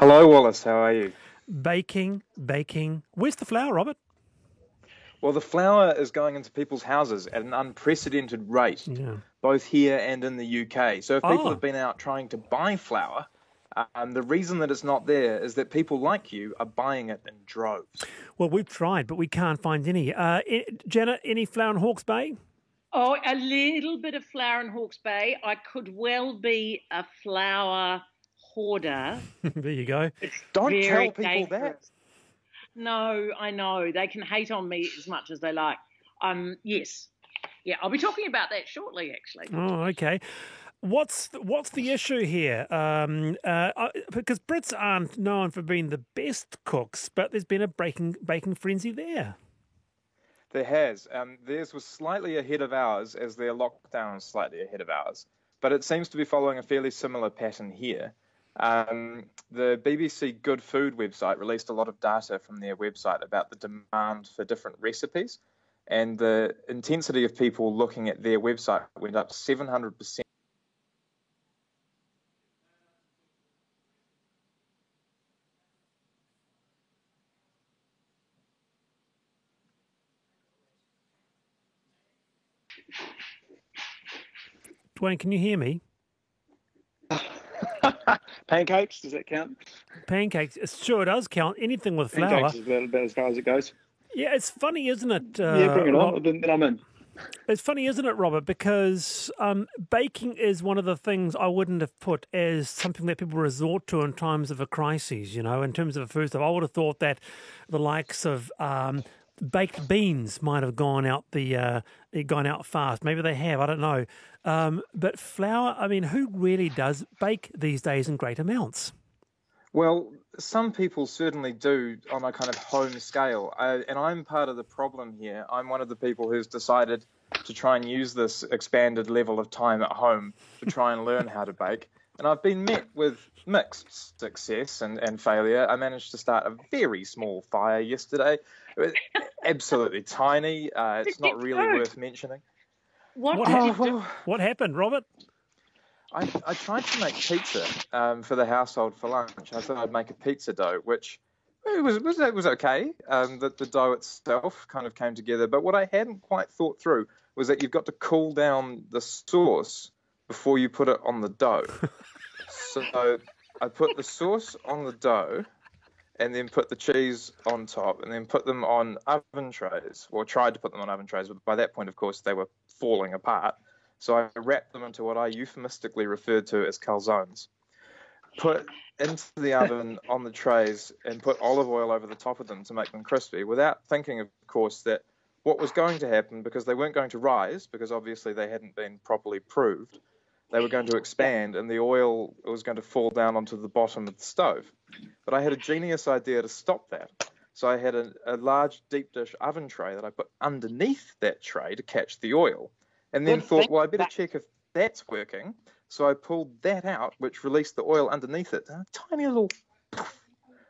Hello, Wallace. How are you? Baking, baking. Where's the flour, Robert? Well, the flour is going into people's houses at an unprecedented rate, Yeah. both here and in the UK. So if people have Oh, been out trying to buy flour, the reason that it's not there is that people like you are buying it in droves. well, we've tried, but we can't find any. Janet, any flour in Hawke's Bay? Oh, a little bit of flour in Hawke's Bay. I could well be a flour hoarder. There you go. It's Don't very tell people that. dangerous. No, I know. They can hate on me as much as they like. Yes. Yeah, I'll be talking about that shortly, actually. Oh, okay. What's the issue here? Because Brits aren't known for being the best cooks, but there's been a baking frenzy there. There has. Theirs was slightly ahead of ours as their lockdown is slightly ahead of ours, but it seems to be following a fairly similar pattern here. The BBC Good Food website released a lot of data from their website about the demand for different recipes, and the intensity of people looking at their website went up 700%. Dwayne, can you hear me? Pancakes, does that count? Pancakes, sure it does count. Anything with flour. Pancakes is about as far as it goes. Yeah, it's funny, isn't it? Yeah, bring it on. Then I'm in. It's funny, isn't it, Robert? Because baking is one of the things I wouldn't have put as something that people resort to in times of a crisis, in terms of a food stuff. I would have thought that the likes of baked beans might have gone out fast. Maybe they have, I don't know. But flour, I mean, who really does bake these days in great amounts? Well, some people certainly do on a kind of home scale, and I'm part of the problem here. I'm one of the people who's decided to try and use this expanded level of time at home to try and learn how to bake. And I've been met with mixed success and failure. I managed to start a very small fire yesterday. It was absolutely tiny. It's not really worth mentioning. What did you do? What happened, Robert? I tried to make pizza for the household for lunch. I thought I'd make a pizza dough, which it was okay. The dough itself kind of came together. But what I hadn't quite thought through was that you've got to cool down the sauce before you put it on the dough. So I put the sauce on the dough and then put the cheese on top and then put them on oven trays, or tried to put them on oven trays. But by that point, of course, they were falling apart. So I wrapped them into what I euphemistically referred to as calzones, put into the oven on the trays and put olive oil over the top of them to make them crispy, without thinking, of course, that what was going to happen, because they weren't going to rise, because obviously they hadn't been properly proved, they were going to expand and the oil was going to fall down onto the bottom of the stove. But I had a genius idea to stop that. So I had a large deep dish oven tray that I put underneath that tray to catch the oil. And then thought, well, I better check if that's working. So I pulled that out, which released the oil underneath it. A tiny little puff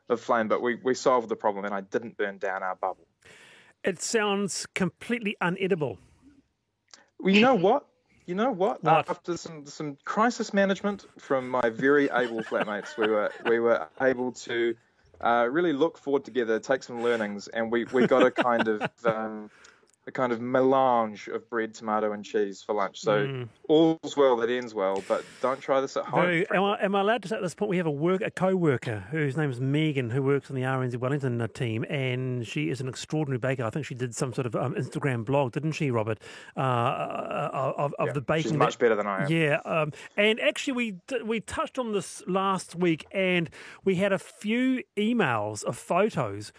of flame, but we solved the problem and I didn't burn down our bubble. It sounds completely unedible. Well, you know what? What? After some crisis management from my very able flatmates, we were able to really look forward together, take some learnings, and we got a kind of melange of bread, tomato, and cheese for lunch. So all's well that ends well, but don't try this at home. Am I allowed to say at this point we have a co-worker whose name is Megan, who works on the RNZ Wellington team, and she is an extraordinary baker. I think she did some sort of Instagram blog, didn't she, Robert? Of the baking. She's much better than I am. Yeah, and actually we touched on this last week, and we had a few emails of photos.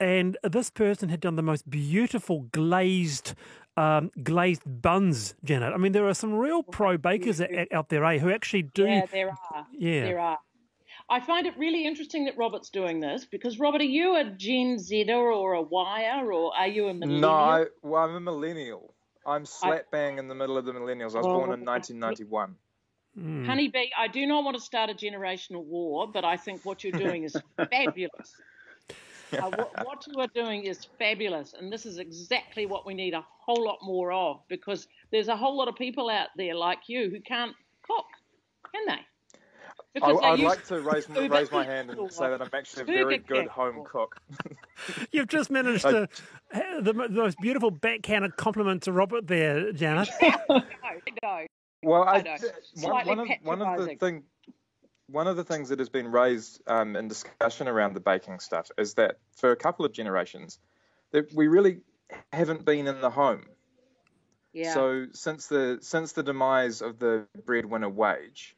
And this person had done the most beautiful glazed buns, Janet. I mean, there are some real pro bakers out there, who actually do. Yeah, there are. Yeah. There are. I find it really interesting that Robert's doing this because, Robert, are you a Gen Zer or a Yer, or are you a millennial? No, I'm a millennial. I'm slap bang in the middle of the millennials. I was born in 1991. Honeybee, I do not want to start a generational war, but I think what you're doing is fabulous. What you are doing is fabulous, and this is exactly what we need a whole lot more of, because there's a whole lot of people out there like you who can't cook, can they? Because they I'd use like to raise my hand and say that I'm actually a very good home cook. You've just managed to the most beautiful backhanded compliment to Robert there, Janet. No. Well, Slightly one of the things that has been raised in discussion around the baking stuff is that for a couple of generations, that we really haven't been in the home. Yeah. So since the demise of the breadwinner wage,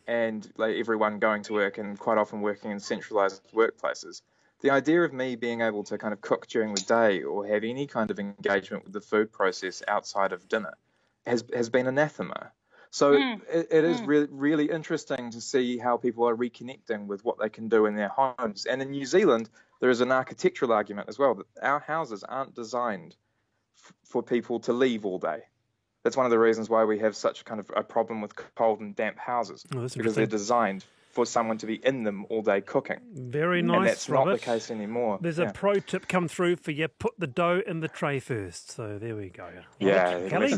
and like everyone going to work and quite often working in centralized workplaces, the idea of me being able to kind of cook during the day or have any kind of engagement with the food process outside of dinner has been anathema. So it is really interesting to see how people are reconnecting with what they can do in their homes. And in New Zealand, there is an architectural argument as well that our houses aren't designed for people to leave all day. That's one of the reasons why we have such kind of a problem with cold and damp houses, because they're designed for someone to be in them all day cooking. Very nice, and that's Robert. not the case anymore. There's a pro tip come through for you. Put the dough in the tray first. So there we go. Yeah, Kelly?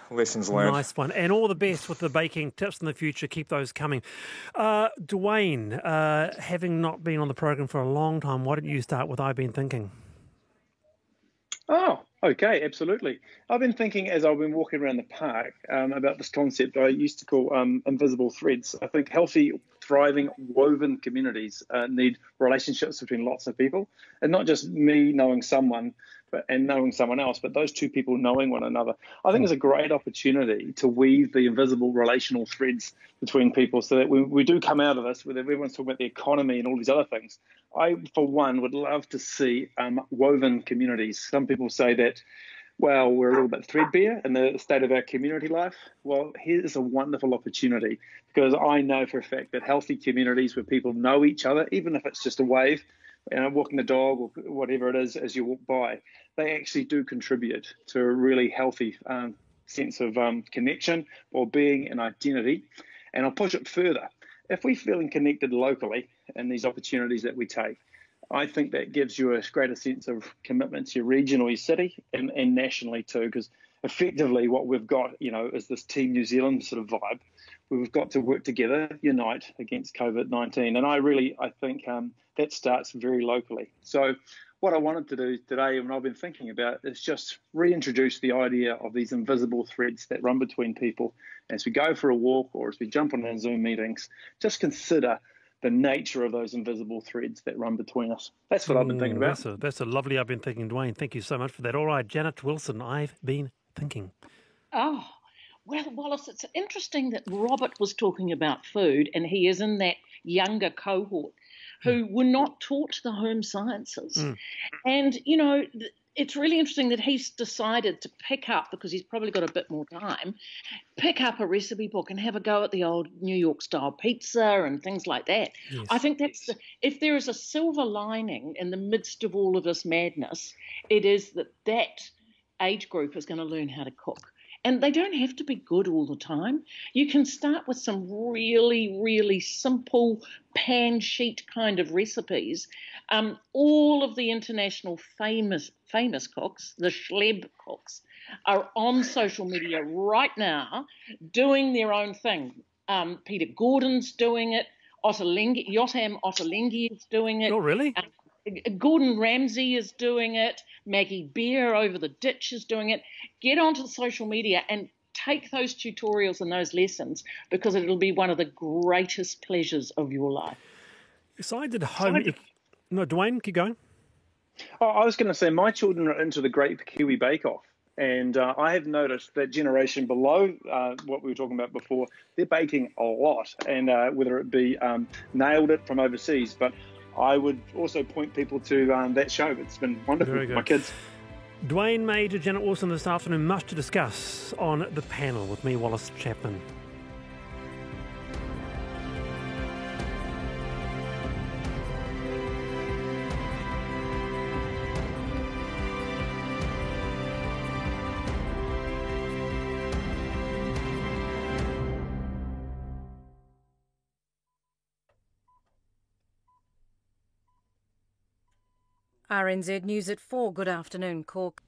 lessons learned. Nice one. And all the best with the baking tips in the future. Keep those coming. Dwayne, having not been on the program for a long time, why don't you start with I've Been Thinking? Oh, okay, absolutely. I've been thinking as I've been walking around the park about this concept I used to call invisible threads. I think healthy, thriving, woven communities need relationships between lots of people, and not just me knowing someone and knowing someone else, but those two people knowing one another. I think it's a great opportunity to weave the invisible relational threads between people so that when we do come out of this, where everyone's talking about the economy and all these other things, I, for one, would love to see woven communities. Some people say that, well, we're a little bit threadbare in the state of our community life. Well, here's a wonderful opportunity, because I know for a fact that healthy communities where people know each other, even if it's just a wave, walking the dog or whatever it is as you walk by, they actually do contribute to a really healthy sense of connection, well-being and identity. And I'll push it further. If we're feeling connected locally in these opportunities that we take, I think that gives you a greater sense of commitment to your region or your city and nationally too, because effectively what we've got, is this Team New Zealand sort of vibe. We've got to work together, unite against COVID-19. And I think that starts very locally. So what I wanted to do today, and I've been thinking about, is just reintroduce the idea of these invisible threads that run between people. As we go for a walk or as we jump on our Zoom meetings, just consider the nature of those invisible threads that run between us. That's what I've been thinking about. That's a lovely I've Been Thinking, Dwayne. Thank you so much for that. All right, Janet Wilson, I've Been Thinking. Oh, well, Wallace, it's interesting that Robert was talking about food, and he is in that younger cohort who were not taught the home sciences. And, it's really interesting that he's decided to pick up, because he's probably got a bit more time, pick up a recipe book and have a go at the old New York style pizza and things like that. Yes. I think if there is a silver lining in the midst of all of this madness, it is that age group is going to learn how to cook. And they don't have to be good all the time. You can start with some really, really simple pan sheet kind of recipes. All of the international famous cooks, the Schleb cooks, are on social media right now doing their own thing. Peter Gordon's doing it. Yotam Ottolenghi is doing it. Oh, really? Gordon Ramsay is doing it. Maggie Beer over the ditch is doing it. Get onto social media and take those tutorials and those lessons, because it'll be one of the greatest pleasures of your life. So I did home... No, Dwayne, keep going. Oh, I was going to say my children are into the Great Kiwi Bake Off. And I have noticed that generation below what we were talking about before, they're baking a lot. And whether it be Nailed It from overseas, but I would also point people to that show. It's been wonderful for my kids. Dwayne Major, Janet Wilson this afternoon. Much to discuss on the panel with me, Wallace Chapman. RNZ News at 4. Good afternoon, Cork.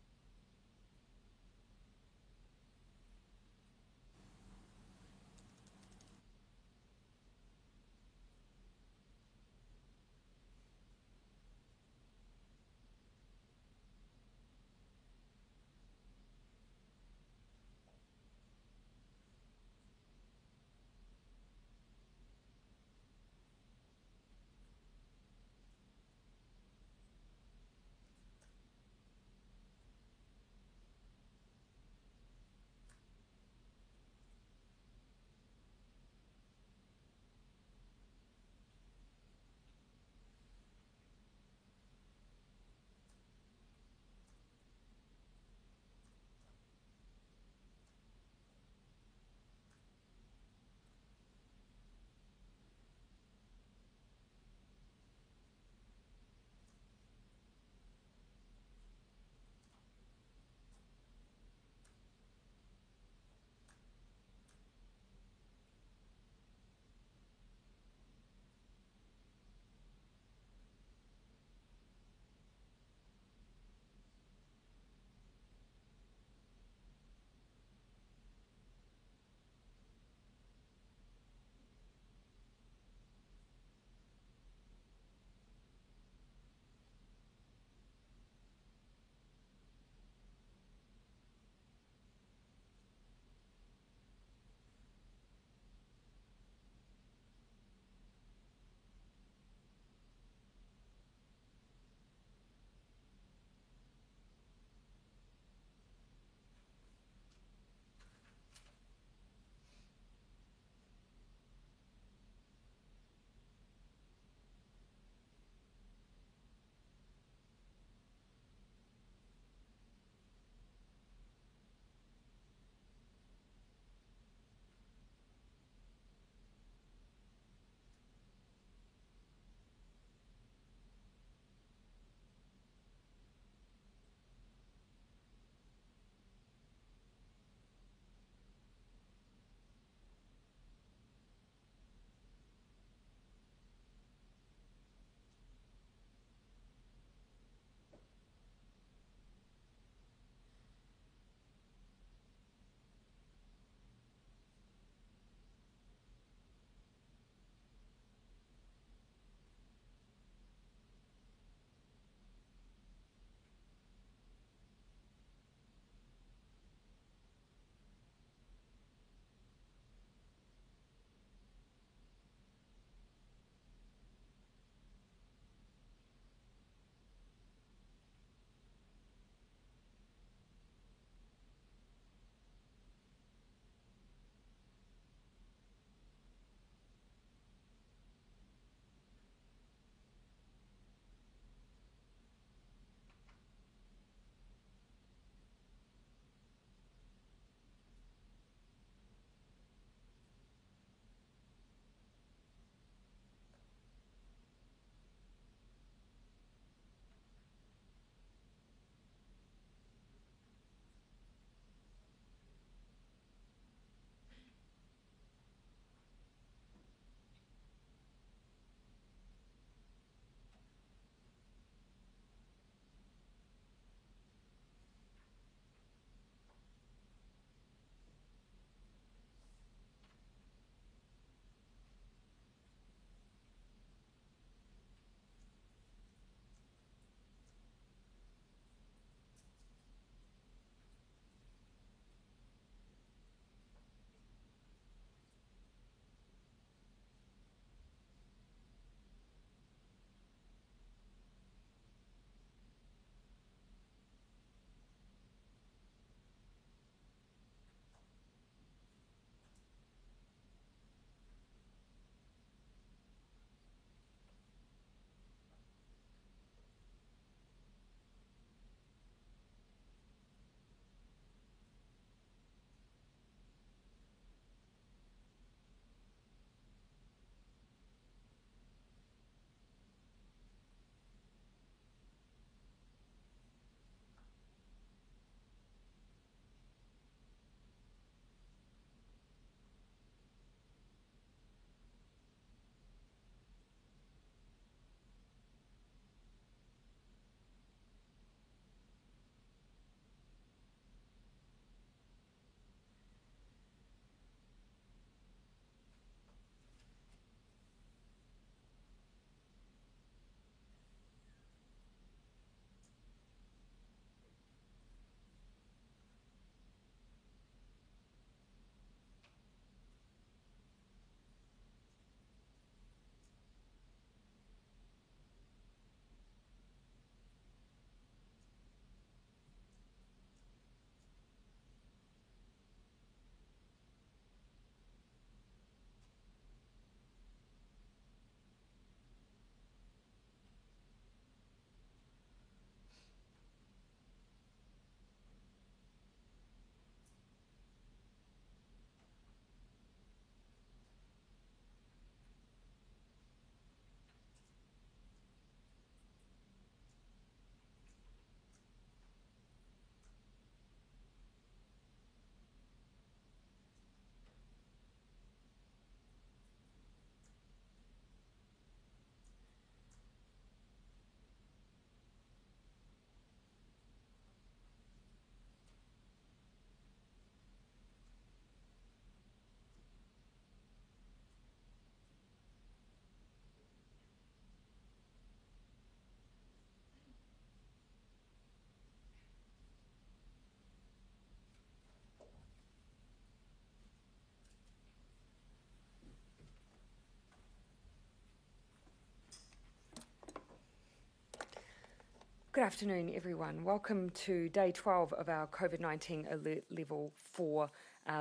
Good afternoon, everyone. Welcome to day 12 of our COVID-19 Alert Level 4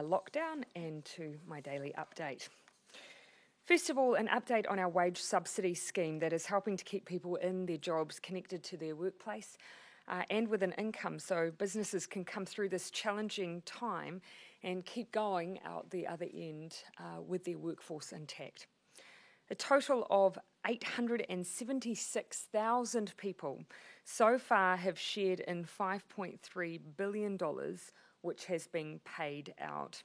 lockdown and to my daily update. First of all, an update on our wage subsidy scheme that is helping to keep people in their jobs connected to their workplace and with an income so businesses can come through this challenging time and keep going out the other end with their workforce intact. A total of 876,000 people so far have shared in $5.3 billion, which has been paid out.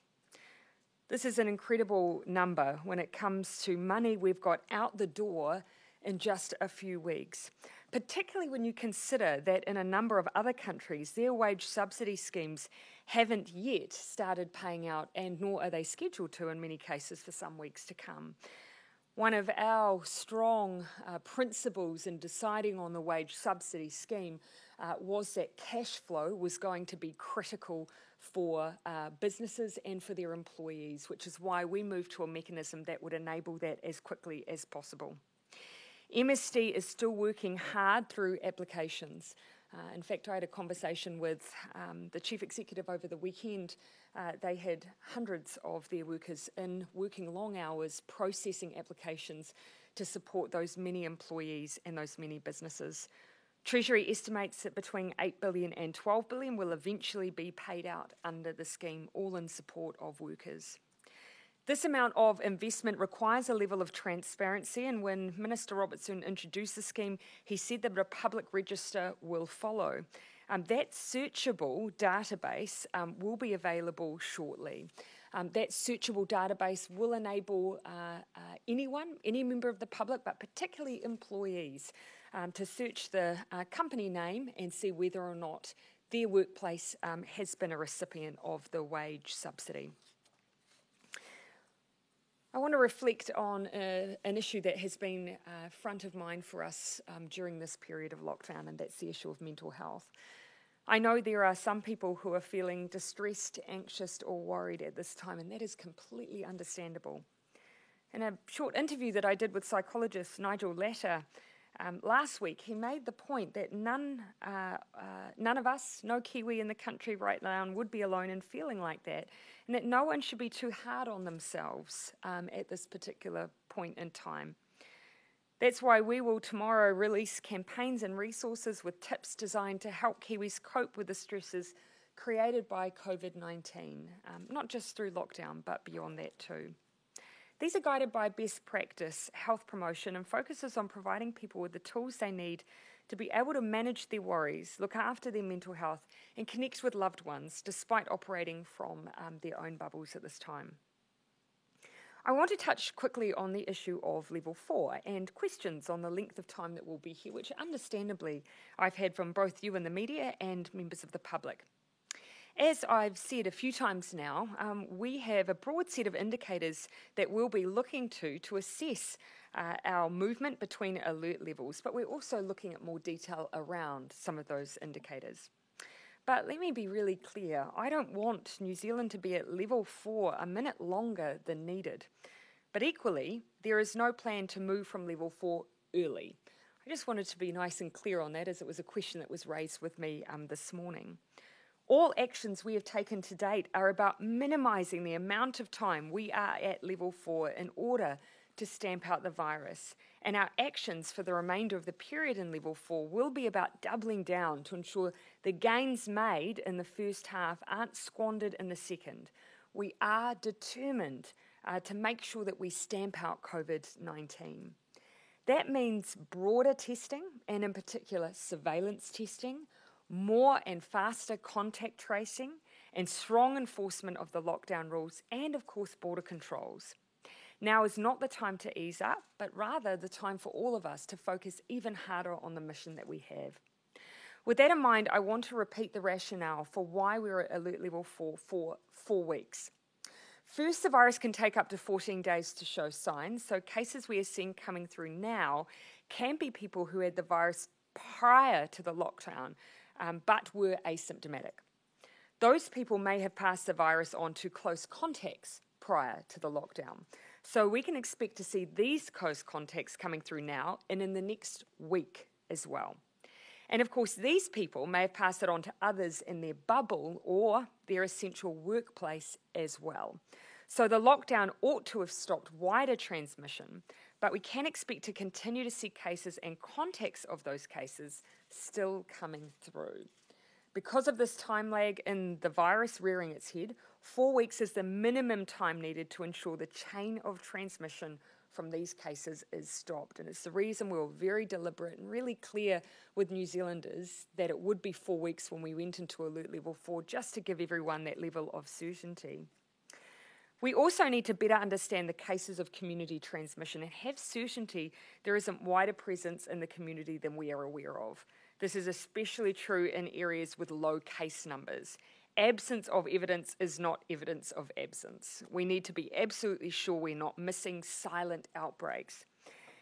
This is an incredible number when it comes to money we've got out the door in just a few weeks, particularly when you consider that in a number of other countries, their wage subsidy schemes haven't yet started paying out, and nor are they scheduled to in many cases for some weeks to come. One of our strong principles in deciding on the wage subsidy scheme was that cash flow was going to be critical for businesses and for their employees, which is why we moved to a mechanism that would enable that as quickly as possible. MSD is still working hard through applications. In fact, I had a conversation with the chief executive over the weekend. They had hundreds of their workers in working long hours, processing applications to support those many employees and those many businesses. Treasury estimates that between $8 billion and $12 billion will eventually be paid out under the scheme, all in support of workers. This amount of investment requires a level of transparency, and when Minister Robertson introduced the scheme, he said that a public register will follow. That searchable database will be available shortly. That searchable database will enable anyone, any member of the public, but particularly employees, to search the company name and see whether or not their workplace has been a recipient of the wage subsidy. I want to reflect on an issue that has been front of mind for us during this period of lockdown, and that's the issue of mental health. I know there are some people who are feeling distressed, anxious, or worried at this time, and that is completely understandable. In a short interview that I did with psychologist Nigel Latter last week, he made the point that none of us, no Kiwi in the country right now, would be alone in feeling like that, and that no one should be too hard on themselves at this particular point in time. That's why we will tomorrow release campaigns and resources with tips designed to help Kiwis cope with the stresses created by COVID-19, not just through lockdown, but beyond that too. These are guided by best practice health promotion and focuses on providing people with the tools they need to be able to manage their worries, look after their mental health, and connect with loved ones despite operating from their own bubbles at this time. I want to touch quickly on the issue of Level 4 and questions on the length of time that we'll be here, which understandably I've had from both you and the media and members of the public. As I've said a few times now, we have a broad set of indicators that we'll be looking to assess our movement between alert levels, but we're also looking at more detail around some of those indicators. But let me be really clear, I don't want New Zealand to be at Level 4 a minute longer than needed. But equally, there is no plan to move from Level 4 early. I just wanted to be nice and clear on that, as it was a question that was raised with me this morning. All actions we have taken to date are about minimising the amount of time we are at Level 4 in order to stamp out the virus, and our actions for the remainder of the period in Level 4 will be about doubling down to ensure the gains made in the first half aren't squandered in the second. We are determined to make sure that we stamp out COVID-19. That means broader testing, and in particular surveillance testing, more and faster contact tracing, and strong enforcement of the lockdown rules, and of course border controls. Now is not the time to ease up, but rather the time for all of us to focus even harder on the mission that we have. With that in mind, I want to repeat the rationale for why we're at Alert Level 4 for 4 weeks. First, the virus can take up to 14 days to show signs, so cases we are seeing coming through now can be people who had the virus prior to the lockdown, but were asymptomatic. Those people may have passed the virus on to close contacts prior to the lockdown. So we can expect to see these close contacts coming through now and in the next week as well. And of course, these people may have passed it on to others in their bubble or their essential workplace as well. So the lockdown ought to have stopped wider transmission, but we can expect to continue to see cases and contacts of those cases still coming through. Because of this time lag in the virus rearing its head, 4 weeks is the minimum time needed to ensure the chain of transmission from these cases is stopped. And it's the reason we were very deliberate and really clear with New Zealanders that it would be 4 weeks when we went into alert level 4, just to give everyone that level of certainty. We also need to better understand the cases of community transmission and have certainty there isn't wider presence in the community than we are aware of. This is especially true in areas with low case numbers. Absence of evidence is not evidence of absence. We need to be absolutely sure we're not missing silent outbreaks.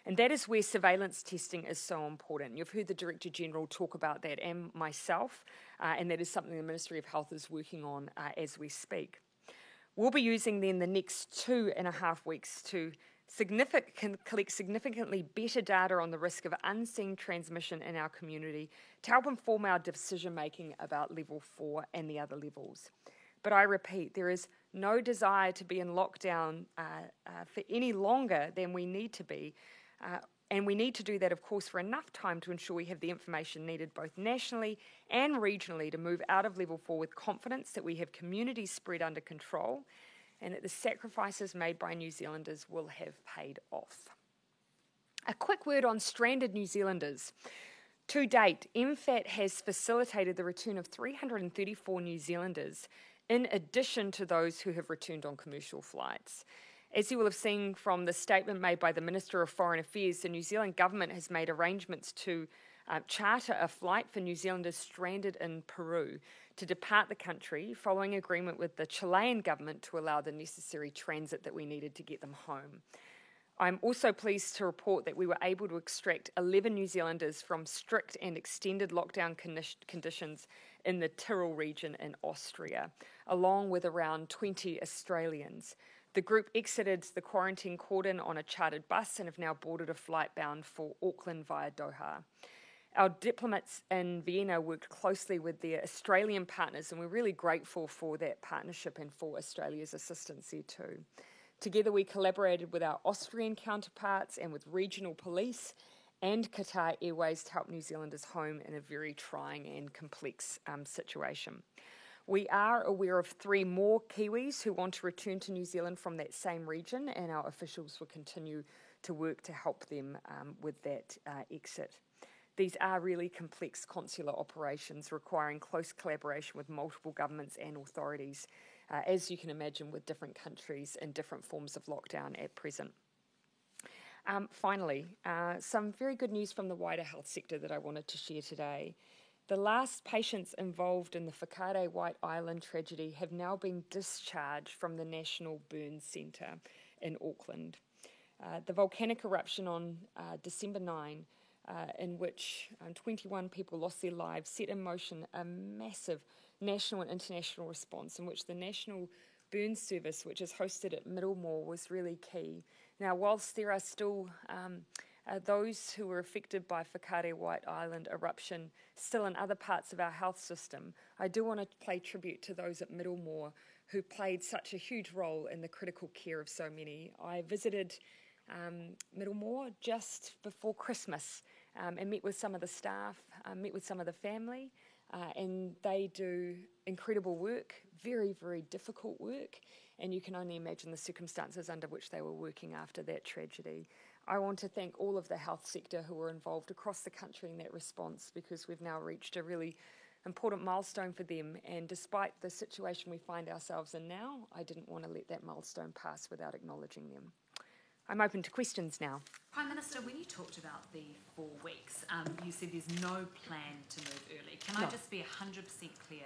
And that is where surveillance testing is so important. You've heard the Director General talk about that and myself, and that is something the Ministry of Health is working on as we speak. We'll be using then the next 2.5 weeks to collect significantly better data on the risk of unseen transmission in our community to help inform our decision making about level 4 and the other levels. But I repeat, there is no desire to be in lockdown for any longer than we need to be. And we need to do that, of course, for enough time to ensure we have the information needed both nationally and regionally to move out of level 4 with confidence that we have community spread under control and that the sacrifices made by New Zealanders will have paid off. A quick word on stranded New Zealanders. To date, MFAT has facilitated the return of 334 New Zealanders, in addition to those who have returned on commercial flights. As you will have seen from the statement made by the Minister of Foreign Affairs, the New Zealand government has made arrangements to charter a flight for New Zealanders stranded in Peru to depart the country following agreement with the Chilean government to allow the necessary transit that we needed to get them home. I'm also pleased to report that we were able to extract 11 New Zealanders from strict and extended lockdown conditions in the Tyrol region in Austria, along with around 20 Australians. The group exited the quarantine cordon on a chartered bus and have now boarded a flight bound for Auckland via Doha. Our diplomats in Vienna worked closely with their Australian partners, and we're really grateful for that partnership and for Australia's assistance here too. Together we collaborated with our Austrian counterparts and with regional police and Qatar Airways to help New Zealanders home in a very trying and complex situation. We are aware of 3 more Kiwis who want to return to New Zealand from that same region, and our officials will continue to work to help them with that exit. These are really complex consular operations requiring close collaboration with multiple governments and authorities, as you can imagine, with different countries and different forms of lockdown at present. Finally, some very good news from the wider health sector that I wanted to share today. The last patients involved in the Whakaare White Island tragedy have now been discharged from the National Burn Centre in Auckland. The volcanic eruption on December 9, in which 21 people lost their lives, set in motion a massive national and international response in which the National Burn Service, which is hosted at Middlemore, was really key. Now, whilst there are still those who were affected by Whakaare White Island eruption still in other parts of our health system, I do want to pay tribute to those at Middlemore who played such a huge role in the critical care of so many. I visited Middlemore just before Christmas and met with some of the staff, met with some of the family, and they do incredible work, very, very difficult work, and you can only imagine the circumstances under which they were working after that tragedy. I want to thank all of the health sector who were involved across the country in that response, because we've now reached a really important milestone for them, and despite the situation we find ourselves in now, I didn't want to let that milestone pass without acknowledging them. I'm open to questions now. Prime Minister, when you talked about the 4 weeks, you said there's no plan to move early. Can I just be 100% clear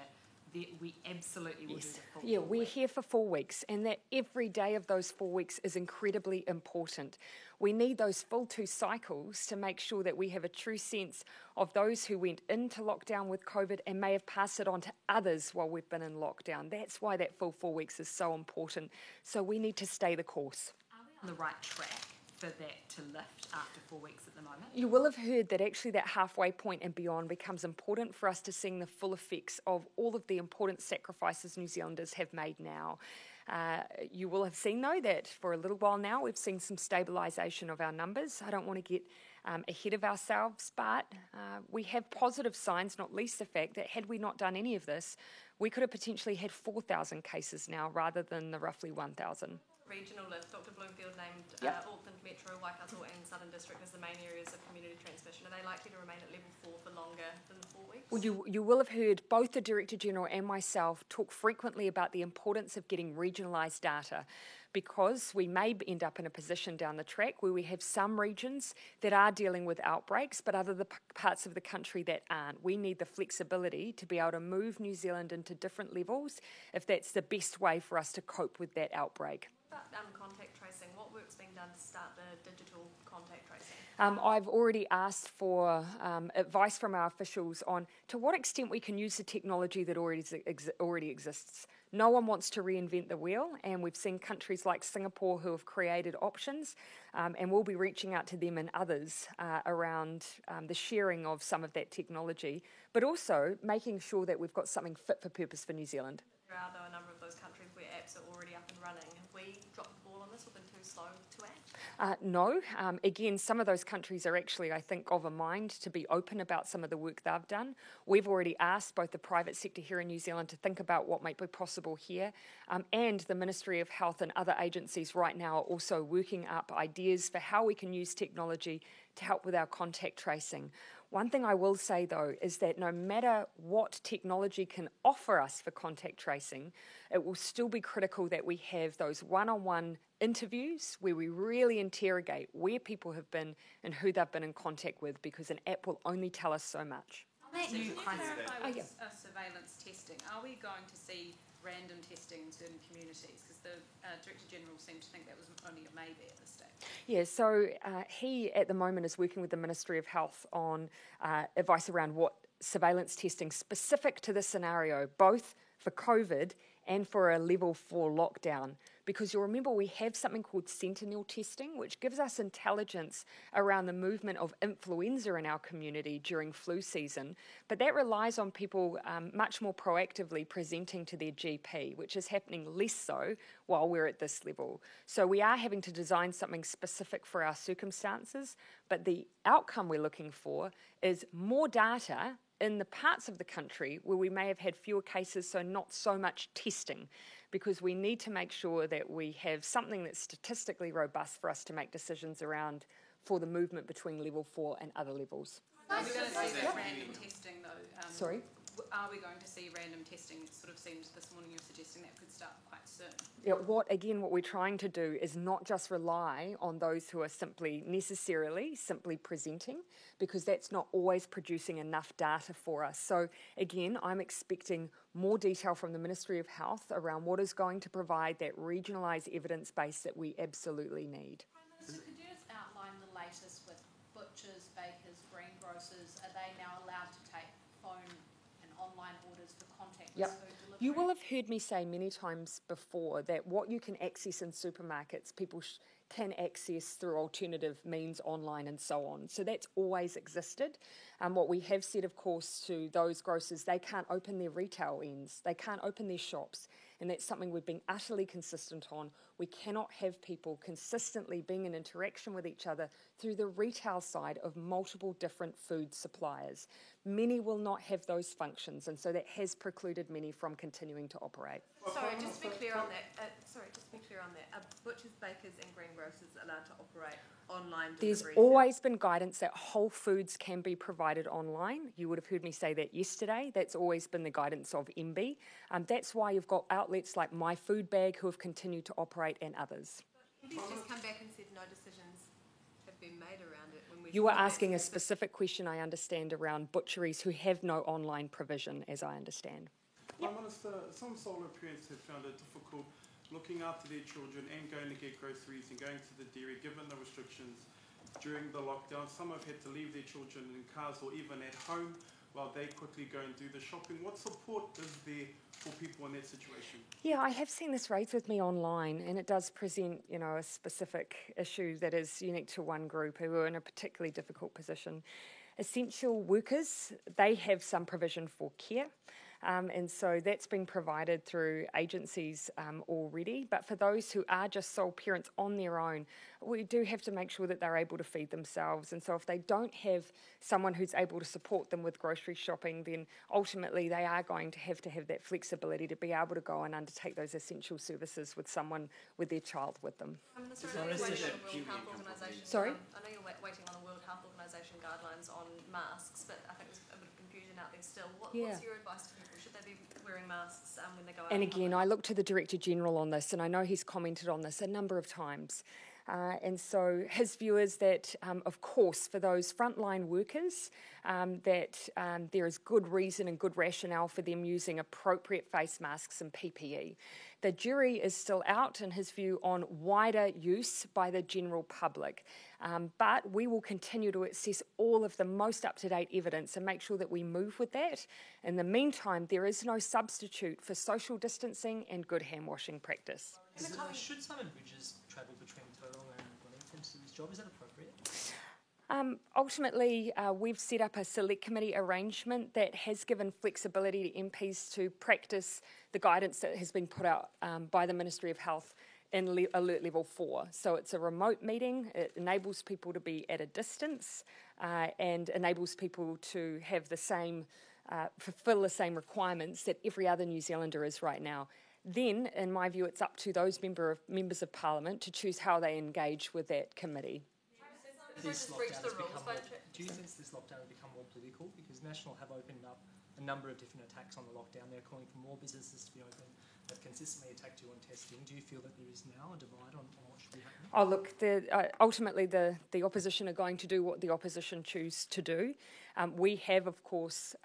that we absolutely will do the full 4 weeks? Yeah, we're here for 4 weeks, and that every day of those 4 weeks is incredibly important. We need those full 2 cycles to make sure that we have a true sense of those who went into lockdown with COVID and may have passed it on to others while we've been in lockdown. That's why that full 4 weeks is so important. So we need to stay the course. Are we on the right track for that to lift after 4 weeks at the moment? You will have heard that actually that halfway point and beyond becomes important for us to seeing the full effects of all of the important sacrifices New Zealanders have made now. You will have seen, though, that for a little while now we've seen some stabilisation of our numbers. I don't want to get ahead of ourselves, but we have positive signs, not least the fact that had we not done any of this, we could have potentially had 4,000 cases now rather than the roughly 1,000. Regional list, Dr. Bloomfield named Auckland Metro, Waikato and Southern District as the main areas of community transmission. Are they likely to remain at level 4 for longer than 4 weeks? Well, you will have heard both the Director General and myself talk frequently about the importance of getting regionalised data, because we may end up in a position down the track where we have some regions that are dealing with outbreaks, but other parts of the country that aren't. We need the flexibility to be able to move New Zealand into different levels if that's the best way for us to cope with that outbreak. Contact tracing, what work's being done to start the digital contact tracing? I've already asked for advice from our officials on to what extent we can use the technology that already exists. No one wants to reinvent the wheel, and we've seen countries like Singapore who have created options, and we'll be reaching out to them and others around the sharing of some of that technology, but also making sure that we've got something fit for purpose for New Zealand. There are, though, a number of those countries where apps are already up and running. Have we dropped the ball on this or been too slow to act? No. Again, some of those countries are actually, I think, of a mind to be open about some of the work they've done. We've already asked both the private sector here in New Zealand to think about what might be possible here, and the Ministry of Health and other agencies right now are also working up ideas for how we can use technology to help with our contact tracing. One thing I will say, though, is that no matter what technology can offer us for contact tracing, it will still be critical that we have those one-on-one interviews where we really interrogate where people have been and who they've been in contact with, because an app will only tell us so much. On that new crisis, surveillance testing, are we going to see random testing in certain communities? Because the Director General seemed to think that was only a maybe at this stage. Yeah, so he at the moment is working with the Ministry of Health on advice around what surveillance testing specific to this scenario, both for COVID and for a level 4 lockdown. Because you'll remember we have something called sentinel testing, which gives us intelligence around the movement of influenza in our community during flu season. But that relies on people much more proactively presenting to their GP, which is happening less so while we're at this level. So we are having to design something specific for our circumstances, but the outcome we're looking for is more data in the parts of the country where we may have had fewer cases, so not so much testing, because we need to make sure that we have something that's statistically robust for us to make decisions around for the movement between level 4 and other levels. Are we going to see that random testing, though? Sorry? Are we going to see random testing? It sort of seems this morning you're suggesting that could start quite soon. Yeah, what we're trying to do is not just rely on those who are simply presenting, because that's not always producing enough data for us. So again, I'm expecting more detail from the Ministry of Health around what is going to provide that regionalised evidence base that we absolutely need. Prime Minister, could you just outline the latest with butchers, bakers, greengrocers? Are they now allowed to take phone and online orders for contactless food delivery? You will have heard me say many times before that what you can access in supermarkets, people can access through alternative means online and so on. So that's always existed. What we have said, of course, to those grocers, they can't open their retail ends, they can't open their shops, and that's something we've been utterly consistent on. We cannot have people consistently being in interaction with each other through the retail side of multiple different food suppliers. Many will not have those functions, and so that has precluded many from continuing to operate. Sorry, just to be clear on that. Are butchers, bakers and greengrocers allowed to operate online delivery? There's always been guidance that whole foods can be provided online. You would have heard me say that yesterday. That's always been the guidance of MB. That's why you've got outlets like My Food Bag who have continued to operate, and others. MB's just come back and said no decisions have been made around it. You were asking a specific question, I understand, around butcheries who have no online provision, as I understand. Prime Minister, some solo parents have found it difficult looking after their children and going to get groceries and going to the dairy, given the restrictions during the lockdown. Some have had to leave their children in cars or even at home while they quickly go and do the shopping. What support is there for people in that situation? Yeah, I have seen this raised with me online, and it does present, a specific issue that is unique to one group who are in a particularly difficult position. Essential workers, they have some provision for care. And so that's been provided through agencies already. But for those who are just sole parents on their own, we do have to make sure that they're able to feed themselves. And so if they don't have someone who's able to support them with grocery shopping, then ultimately they are going to have that flexibility to be able to go and undertake those essential services with someone, with their child with them. Minister, I know you're waiting on the World Health Organisation. Sorry? I know you're waiting on the World Health Organisation guidelines on masks, but I think there's a bit of confusion out there still. What's your advice to people? Should they be wearing masks when they go out? And again, I look to the Director General on this, and I know he's commented on this a number of times. And so his view is that, of course, for those frontline workers, that there is good reason and good rationale for them using appropriate face masks and PPE. The jury is still out, in his view, on wider use by the general public. But we will continue to assess all of the most up-to-date evidence and make sure that we move with that. In the meantime, there is no substitute for social distancing and good hand-washing practice. Should Simon Bridges travel between Tauranga and Wellington to his job? Is that appropriate? Ultimately, we've set up a select committee arrangement that has given flexibility to MPs to practice the guidance that has been put out by the Ministry of Health in Alert Level 4. So it's a remote meeting. It enables people to be at a distance and enables people to have the same, fulfil the same requirements that every other New Zealander is right now. Then, in my view, it's up to those members of Parliament to choose how they engage with that committee. Do you sense this lockdown has become more political? Because National have opened up a number of different attacks on the lockdown. They're calling for more businesses to be open. They've consistently attacked you on testing. Do you feel that there is now a divide on what should be happening? Oh, look, ultimately the opposition are going to do what the opposition choose to do. We have, of course,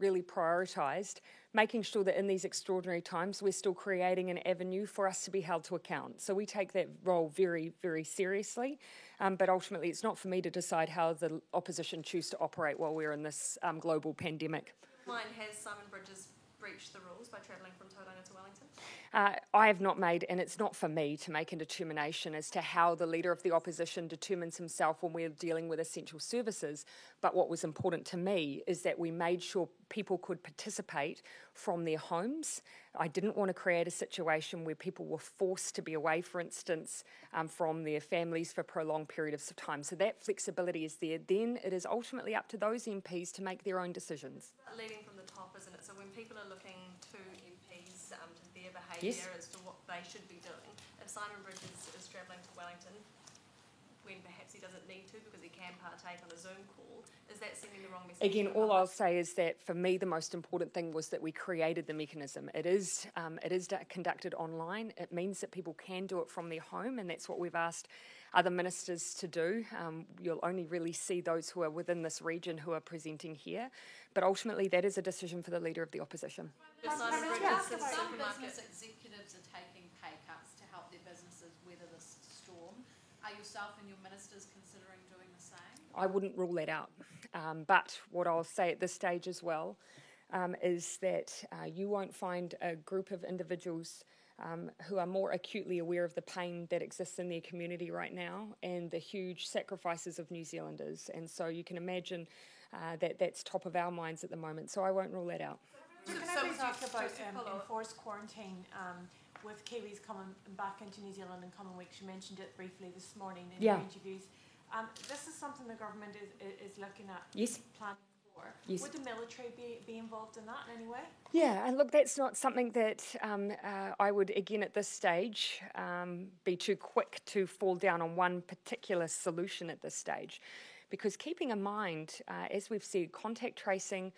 really prioritised making sure that in these extraordinary times we're still creating an avenue for us to be held to account. So we take that role very, very seriously. But ultimately it's not for me to decide how the opposition choose to operate while we're in this global pandemic. Has Simon Bridges breached the rules by travelling from Tauranga to Wellington? I have not made, and it's not for me to make a determination as to how the Leader of the Opposition determines himself when we're dealing with essential services. But what was important to me is that we made sure people could participate from their homes. I didn't want to create a situation where people were forced to be away, for instance, from their families for prolonged periods of time. So that flexibility is there. Then it is ultimately up to those MPs to make their own decisions. Leading from the top, isn't it? So when people are looking to MPs, to their behaviour as to what they should be doing, if Simon Bridges is travelling to Wellington when perhaps he doesn't need to because he can partake on a Zoom call, is that sending the wrong message? Again, all I'll say is that for me the most important thing was that we created the mechanism. It is conducted online. It means that people can do it from their home, and that's what we've asked other ministers to do. You'll only really see those who are within this region who are presenting here. But ultimately that is a decision for the Leader of the Opposition. Some business executives are taking pay cuts to help their businesses weather this storm. Are yourself and your ministers considering doing the same? I wouldn't rule that out. But what I'll say at this stage as well is that you won't find a group of individuals who are more acutely aware of the pain that exists in their community right now and the huge sacrifices of New Zealanders. And so you can imagine that that's top of our minds at the moment. So I won't rule that out. Can I please ask about enforced quarantine with Kiwis coming back into New Zealand in coming weeks? You mentioned it briefly this morning in your interviews. This is something the government is looking at planning for. Yes. Would the military be involved in that in any way? Yeah, and look, that's not something that I would, again, at this stage, be too quick to fall down on one particular solution at this stage. Because keeping in mind, as we've said, contact tracing,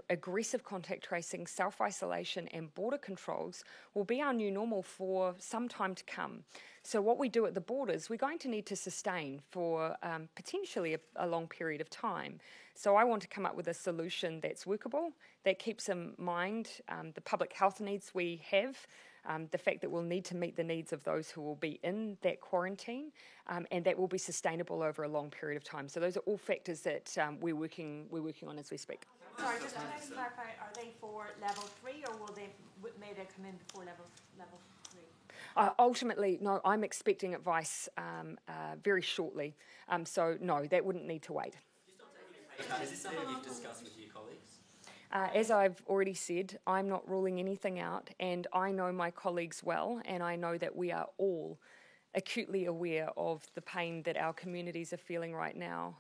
aggressive contact tracing, self-isolation and border controls will be our new normal for some time to come. So what we do at the borders, we're going to need to sustain for potentially a long period of time. So I want to come up with a solution that's workable, that keeps in mind the public health needs we have, the fact that we'll need to meet the needs of those who will be in that quarantine, and that will be sustainable over a long period of time. So those are all factors that we're working on as we speak. Sorry, just to clarify, are they for level 3 or may they come in before level 3? Ultimately, no, I'm expecting advice very shortly. So no, that wouldn't need to wait. Is this something you've discussed with your colleagues? As I've already said, I'm not ruling anything out, and I know my colleagues well, and I know that we are all acutely aware of the pain that our communities are feeling right now,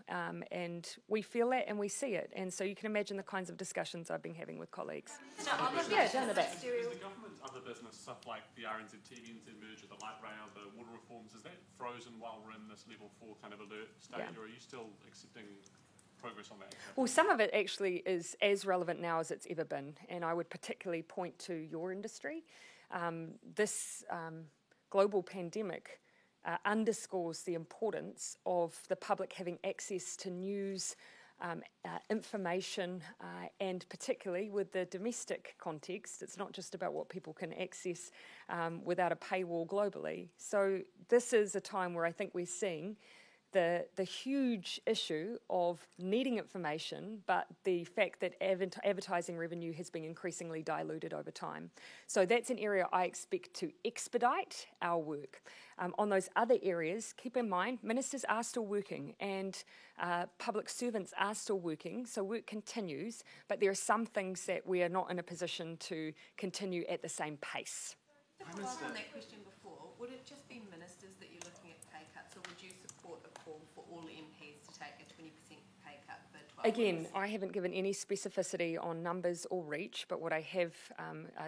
and we feel it and we see it, and so you can imagine the kinds of discussions I've been having with colleagues. Yeah, down the back. Is the government's other business, stuff like the RNZ TVNZ merger, the light rail, the water reforms, is that frozen while we're in this level 4 kind of alert stage, or are you still accepting progress on that? Well, some of it actually is as relevant now as it's ever been, and I would particularly point to your industry. This global pandemic underscores the importance of the public having access to news, information, and particularly with the domestic context, it's not just about what people can access without a paywall globally. So this is a time where I think we're seeing the huge issue of needing information, but the fact that advertising revenue has been increasingly diluted over time. So that's an area I expect to expedite our work. On those other areas, keep in mind, ministers are still working and public servants are still working, so work continues, but there are some things that we are not in a position to continue at the same pace. To follow up on that question before, would it just be ministers that you're looking at pay cuts, or would you support a call for all MPs to take a 20% pay cut for 12 Again, months? I haven't given any specificity on numbers or reach, but what I have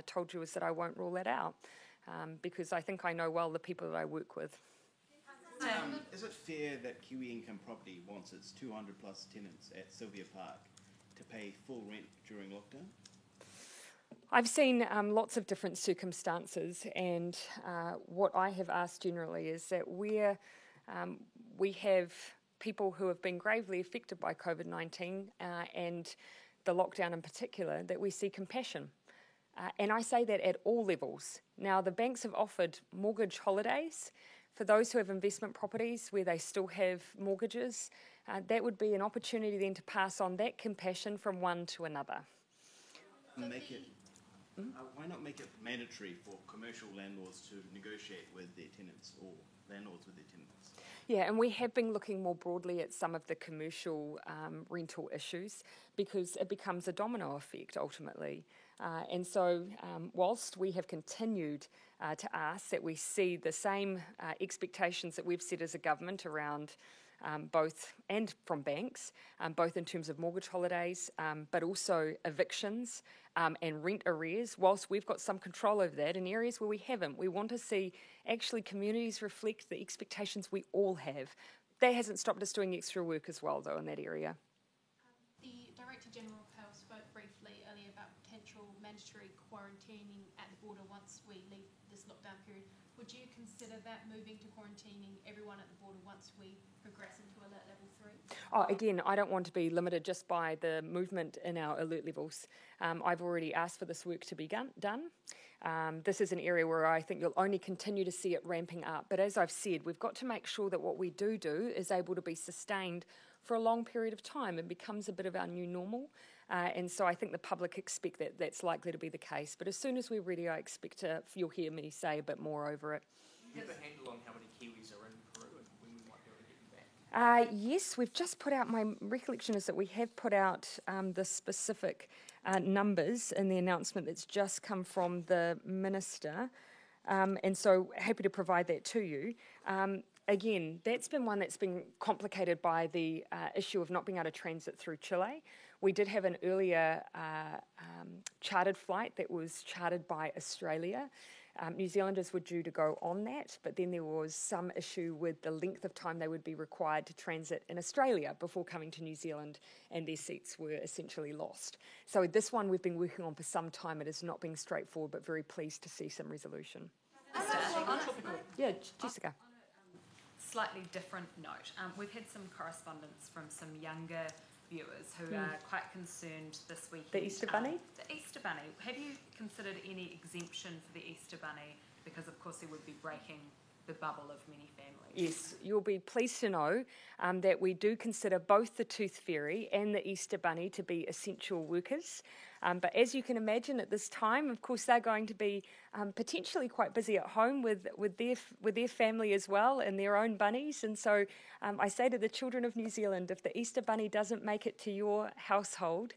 told you is that I won't rule that out, because I think I know well the people that I work with. Is it fair that Kiwi Income Property wants its 200 plus tenants at Sylvia Park to pay full rent during lockdown? I've seen lots of different circumstances, and what I have asked generally is that where we have people who have been gravely affected by COVID-19 and the lockdown in particular, that we see compassion. And I say that at all levels. Now, the banks have offered mortgage holidays for those who have investment properties where they still have mortgages. That would be an opportunity then to pass on that compassion from one to another. Why not make it mandatory for commercial landlords to negotiate with their tenants or landlords with their tenants? Yeah, and we have been looking more broadly at some of the commercial rental issues because it becomes a domino effect ultimately. And so whilst we have continued to ask that we see the same expectations that we've set as a government around both and from banks, both in terms of mortgage holidays, but also evictions and rent arrears. Whilst we've got some control over that, in areas where we haven't, we want to see actually communities reflect the expectations we all have. That hasn't stopped us doing extra work as well, though, in that area. The Director General of Health spoke briefly earlier about potential mandatory quarantining at the border once we leave this lockdown period. Would you consider that, moving to quarantining everyone at the border once we progress into alert level 3? Oh, again, I don't want to be limited just by the movement in our alert levels. I've already asked for this work to be done. This is an area where I think you'll only continue to see it ramping up. But as I've said, we've got to make sure that what we do is able to be sustained for a long period of time and becomes a bit of our new normal. And so I think the public expect that that's likely to be the case. But as soon as we're ready, I expect you'll hear me say a bit more over it. Do you have a handle on how many Kiwis are in Peru and when we might be able to get them back? Yes, we've just put out, my recollection is that we have put out the specific numbers in the announcement that's just come from the Minister. And so happy to provide that to you. Again, that's been one that's been complicated by the issue of not being able to transit through Chile. We did have an earlier chartered flight that was chartered by Australia. New Zealanders were due to go on that, but then there was some issue with the length of time they would be required to transit in Australia before coming to New Zealand, and their seats were essentially lost. So this one we've been working on for some time. It has not been straightforward, but very pleased to see some resolution. Yeah, Jessica. Slightly different note. We've had some correspondence from some younger viewers who are quite concerned this weekend. The Easter Bunny? The Easter Bunny. Have you considered any exemption for the Easter Bunny? Because, of course, it would be breaking the bubble of many families. Yes, you'll be pleased to know that we do consider both the Tooth Fairy and the Easter Bunny to be essential workers. But as you can imagine at this time, of course, they're going to be potentially quite busy at home with their family as well and their own bunnies. And so I say to the children of New Zealand, if the Easter Bunny doesn't make it to your household,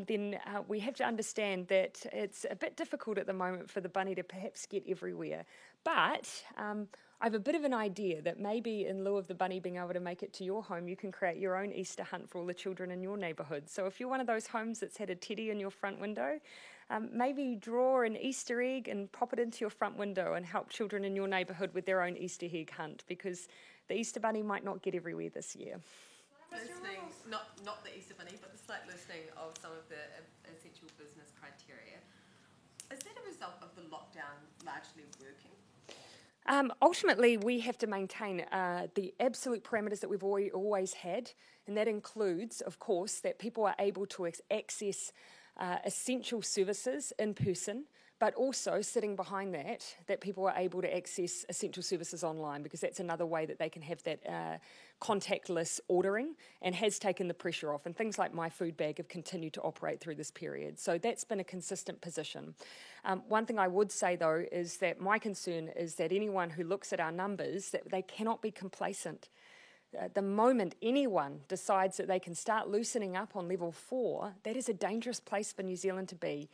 then we have to understand that it's a bit difficult at the moment for the bunny to perhaps get everywhere. But I have a bit of an idea that maybe in lieu of the bunny being able to make it to your home, you can create your own Easter hunt for all the children in your neighbourhood. So if you're one of those homes that's had a teddy in your front window, maybe draw an Easter egg and pop it into your front window and help children in your neighbourhood with their own Easter egg hunt, because the Easter Bunny might not get everywhere this year. Listening, not the Easter Bunny, but the slight listing of some of the essential business criteria. Is that a result of the lockdown largely working? Ultimately, we have to maintain the absolute parameters that we've always had, and that includes, of course, that people are able to access essential services in person, but also sitting behind that people are able to access essential services online, because that's another way that they can have that contactless ordering, and has taken the pressure off. And things like My Food Bag have continued to operate through this period. So that's been a consistent position. One thing I would say, though, is that my concern is that anyone who looks at our numbers, that they cannot be complacent. The moment anyone decides that they can start loosening up on level 4, that is a dangerous place for New Zealand to be.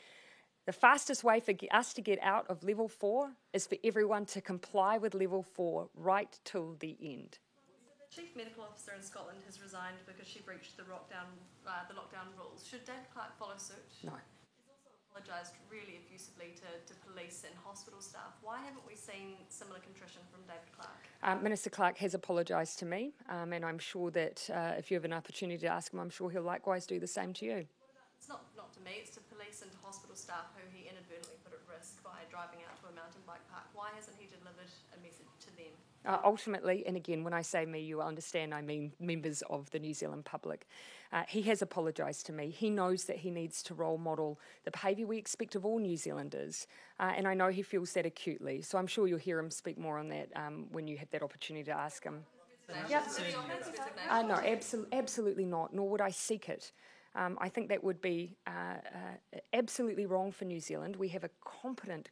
The fastest way for us to get out of level 4 is for everyone to comply with level 4 right till the end. The Chief Medical Officer in Scotland has resigned because she breached the lockdown rules. Should David Clark follow suit? No. He's also apologised really effusively to police and hospital staff. Why haven't we seen similar contrition from David Clark? Minister Clark has apologised to me, and I'm sure that if you have an opportunity to ask him, I'm sure he'll likewise do the same to you. It's not to me, it's to police and to hospital staff who he inadvertently put at risk by driving out to a mountain bike park. Why hasn't he delivered a message to them? Ultimately, and again, when I say me, you understand I mean members of the New Zealand public. He has apologised to me. He knows that he needs to role model the behaviour we expect of all New Zealanders, and I know he feels that acutely. So I'm sure you'll hear him speak more on that when you have that opportunity to ask him. Yep. No, absolutely not, nor would I seek it. I think that would be absolutely wrong for New Zealand. We have a competent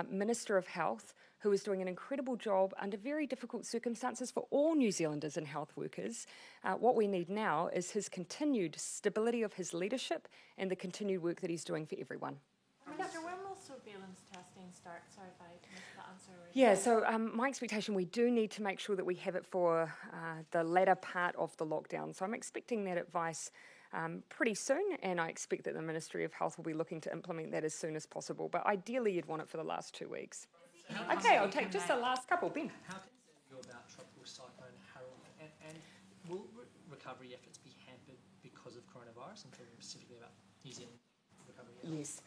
Minister of Health who is doing an incredible job under very difficult circumstances for all New Zealanders and health workers. What we need now is his continued stability of his leadership and the continued work that he's doing for everyone. Minister, when will surveillance testing start? Sorry if I missed that answer already. Yeah, so my expectation, we do need to make sure that we have it for the latter part of the lockdown. So I'm expecting that advice pretty soon, and I expect that the Ministry of Health will be looking to implement that as soon as possible. But ideally, you'd want it for the last 2 weeks. Okay, I'll take just the last couple. Ben. How concerned are you about Tropical Cyclone Harold, and will recovery efforts be hampered because of coronavirus? I'm talking specifically about New Zealand recovery efforts. Yes.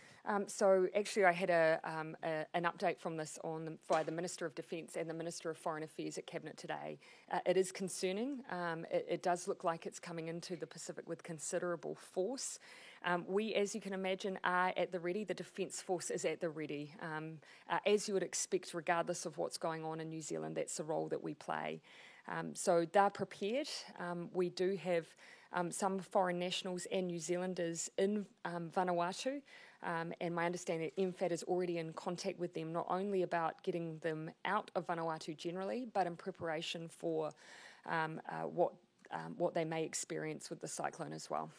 So actually I had an update from this by the Minister of Defence and the Minister of Foreign Affairs at Cabinet today. It is concerning. It does look like it's coming into the Pacific with considerable force. We, as you can imagine, are at the ready. The Defence Force is at the ready. As you would expect, regardless of what's going on in New Zealand, that's the role that we play. So they're prepared. We do have some foreign nationals and New Zealanders in Vanuatu. And my understanding that MFAT is already in contact with them, not only about getting them out of Vanuatu generally, but in preparation for what they may experience with the cyclone as well.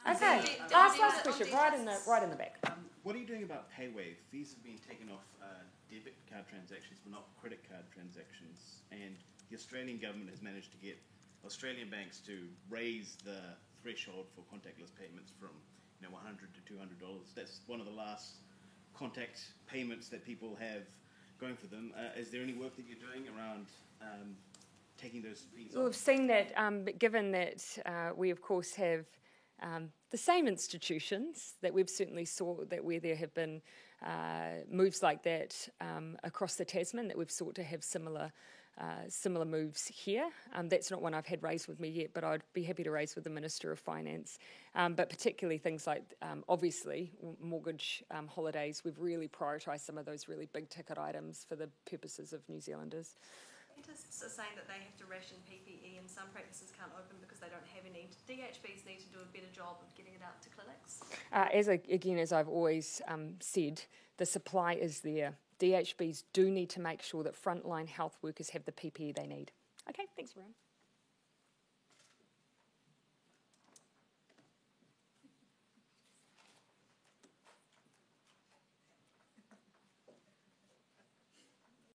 Okay, last question, right in the back. What are you doing about PayWave? Fees have been taken off debit card transactions, but not credit card transactions. And the Australian government has managed to get Australian banks to raise the threshold for contactless payments from $100 to $200. That's one of the last contact payments that people have going for them. Is there any work that you're doing around taking those fees off? Well, we've seen that, given that we, of course, have the same institutions, that we've certainly saw that where there have been moves like that across the Tasman, that we've sought to have similar similar moves here. That's not one I've had raised with me yet, but I'd be happy to raise with the Minister of Finance. But particularly things like, obviously, mortgage holidays. We've really prioritised some of those really big ticket items for the purposes of New Zealanders. Dentists are saying that they have to ration PPE and some practices can't open because they don't have any. DHBs need to do a better job of getting it out to clinics. As I've always said, the supply is there. DHBs do need to make sure that frontline health workers have the PPE they need. Okay, thanks, everyone.